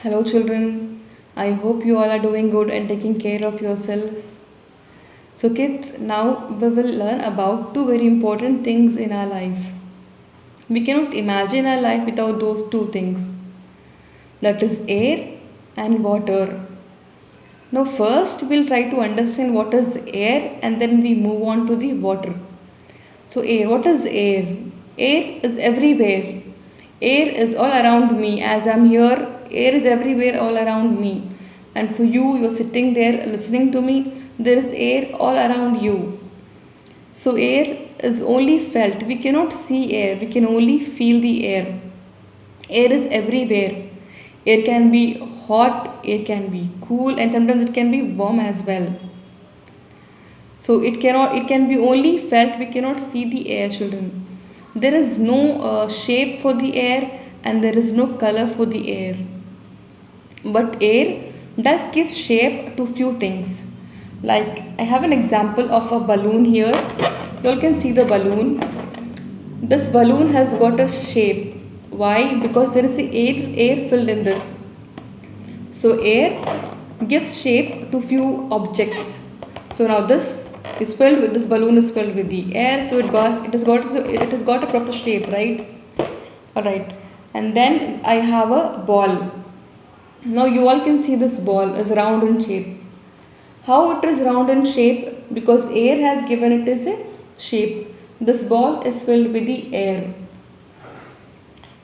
Hello, children. I hope you all are doing good and taking care of yourself. So, kids, now we will learn about two very important things in our life. We cannot imagine our life without those two things, that is, air and water. Now, first, we'll try to understand what is air and then we move on to the water. So, air, what is air? Air is everywhere. Air is all around me. As I'm here, air is everywhere all around me. And for you, you're sitting there listening to me, there is air all around you. So, air is only felt. We cannot see air, we can only feel the air. Air is everywhere. Air can be hot, air can be cool, and sometimes it can be warm as well. So it can be only felt, we cannot see the air, children. There is no shape for the air and there is no color for the air, but air does give shape to few things. Like, I have an example of a balloon here. You all can see the balloon. This balloon has got a shape. Why? Because there is air filled in this. So air gives shape to few objects. So now this balloon is filled with the air, so it has got a proper shape, right? Alright. And then I have a ball. Now you all can see this ball is round in shape. How it is round in shape? Because air has given it as a shape. This ball is filled with the air.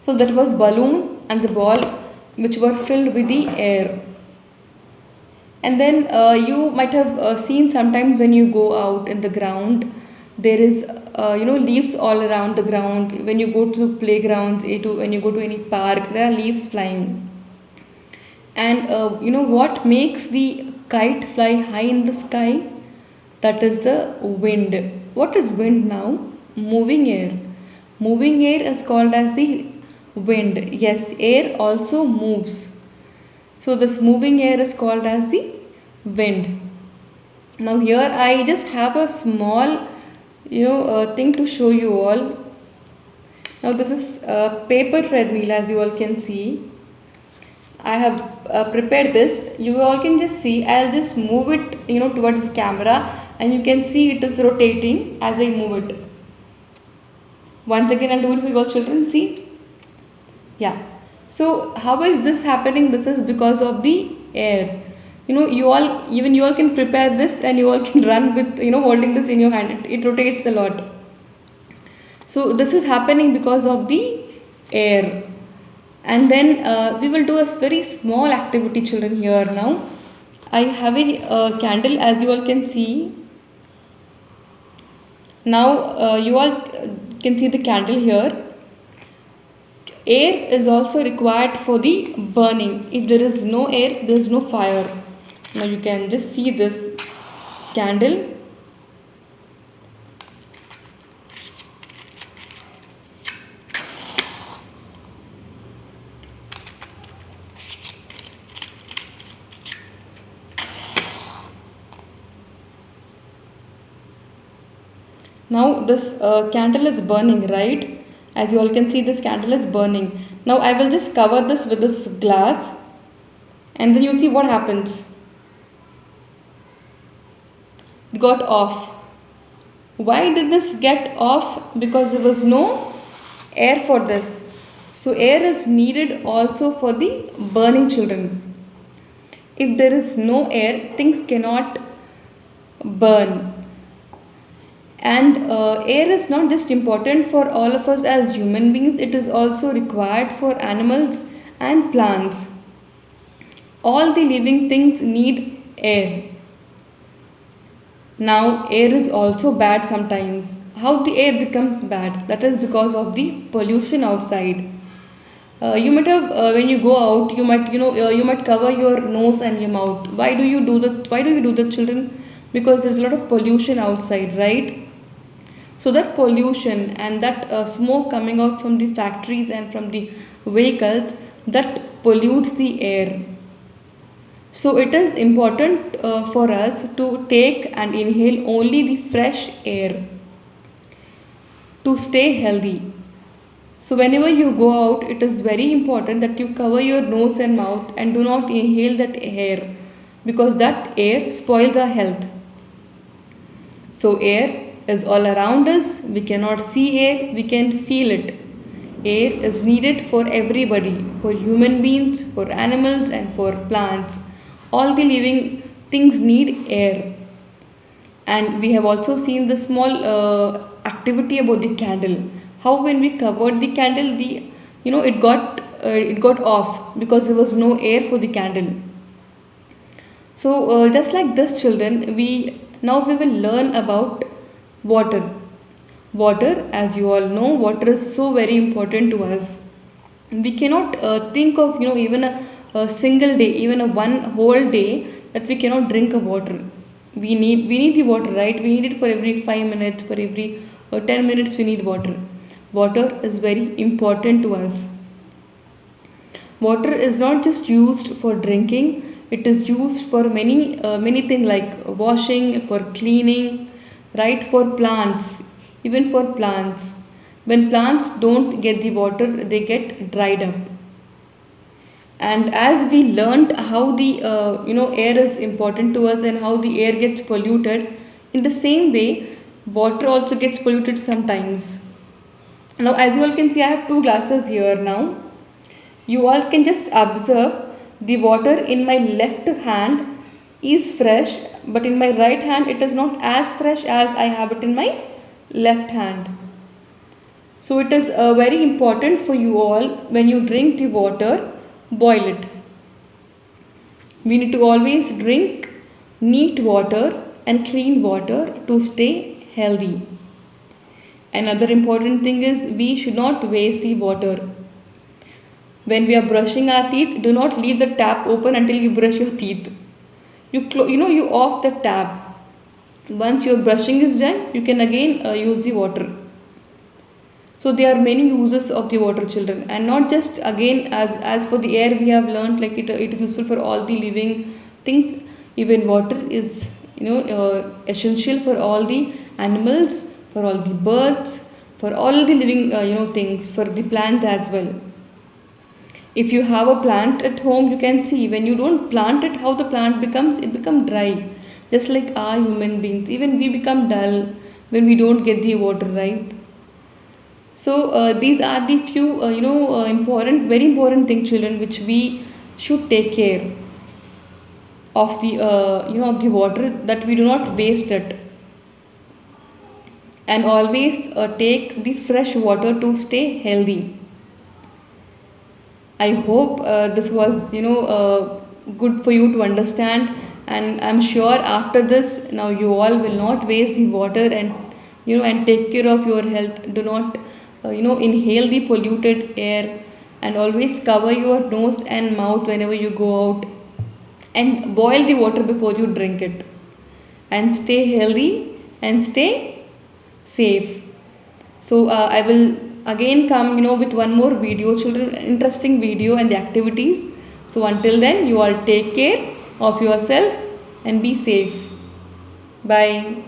So that was balloon and the ball which were filled with the air. And then you might have seen sometimes when you go out in the ground, there is leaves all around the ground. When you go to playgrounds, when you go to any park, there are leaves flying. And what makes the kite fly high in the sky? That is the wind. What is wind now? Moving air. Moving air is called as the wind. Yes, air also moves. So this moving air is called as the wind. Now here I just have a small thing to show you all. Now this is a paper treadmill, as you all can see. I have prepared this. You all can just see. I'll just move it towards the camera and you can see it is rotating as I move it. Once again I'll do it for you all, children. See? Yeah. So how is this happening? This is because of the air. You all can prepare this and you all can run with holding this in your hand. It rotates a lot. So this is happening because of the air. And then we will do a very small activity, children. Here now I have a candle, as you all can see. Now you all can see the candle here. Air is also required for the burning. If there is no air, there is no fire. Now you can just see this candle. Now this candle is burning, right? As you all can see, this candle is burning. Now I will just cover this with this glass and then you see what happens. It got off. Why did this get off? Because there was no air for this. So air is needed also for the burning, children. If there is no air, things cannot burn. And air is not just important for all of us as human beings, it is also required for animals and plants. All the living things need air. Now air is also bad sometimes. How the air becomes bad? That is because of the pollution outside. You might have when you go out, you might cover your nose and your mouth. Why do you do that? Why do you do that, children? Because there's a lot of pollution outside, right? So that pollution and that smoke coming out from the factories and from the vehicles, that pollutes the air. So it is important for us to take and inhale only the fresh air to stay healthy. So whenever you go out, it is very important that you cover your nose and mouth and do not inhale that air, because that air spoils our health. So air is all around us. We cannot see air, we can feel it. Air is needed for everybody, for human beings, for animals, and for plants. All the living things need air. And we have also seen the small activity about the candle. How when we covered the candle, the it got off because there was no air for the candle. So just like this, children, we will learn about water. Water, as you all know, water is so very important to us. We cannot think of even a single day, even a one whole day that we cannot drink a water. We need the water, right? We need it for every 5 minutes, for every 10 minutes. We need water. Water is very important to us. Water is not just used for drinking, it is used for many things like washing, for cleaning, right? For plants, even for plants. When plants don't get the water, they get dried up. And as we learned how the air is important to us and how the air gets polluted, in the same way water also gets polluted sometimes. Now as you all can see, I have two glasses here. Now you all can just observe the water in my left hand is fresh, but in my right hand it is not as fresh as I have it in my left hand. So it is very important for you all, when you drink the water, boil it. We need to always drink neat water and clean water to stay healthy. Another important thing is we should not waste the water. When we are brushing our teeth, do not leave the tap open until you brush your teeth. You off the tap. Once your brushing is done, you can again use the water. So there are many uses of the water, children, and not just again as for the air we have learned, like it is useful for all the living things. Even water is essential for all the animals, for all the birds, for all the living things, for the plants as well. If you have a plant at home, you can see when you don't plant it, how the plant becomes dry. Just like our human beings, even we become dull when we don't get the water, right? So these are the few very important things, children, which we should take care of the of the water, that we do not waste it, and always take the fresh water to stay healthy. I hope this was good for you to understand, and I'm sure after this now you all will not waste the water, and and take care of your health. Do not inhale the polluted air, and always cover your nose and mouth whenever you go out, and boil the water before you drink it, and stay healthy and stay safe. So I will again come with one more video, children, interesting video and the activities. So until then, you all take care of yourself and be safe. Bye.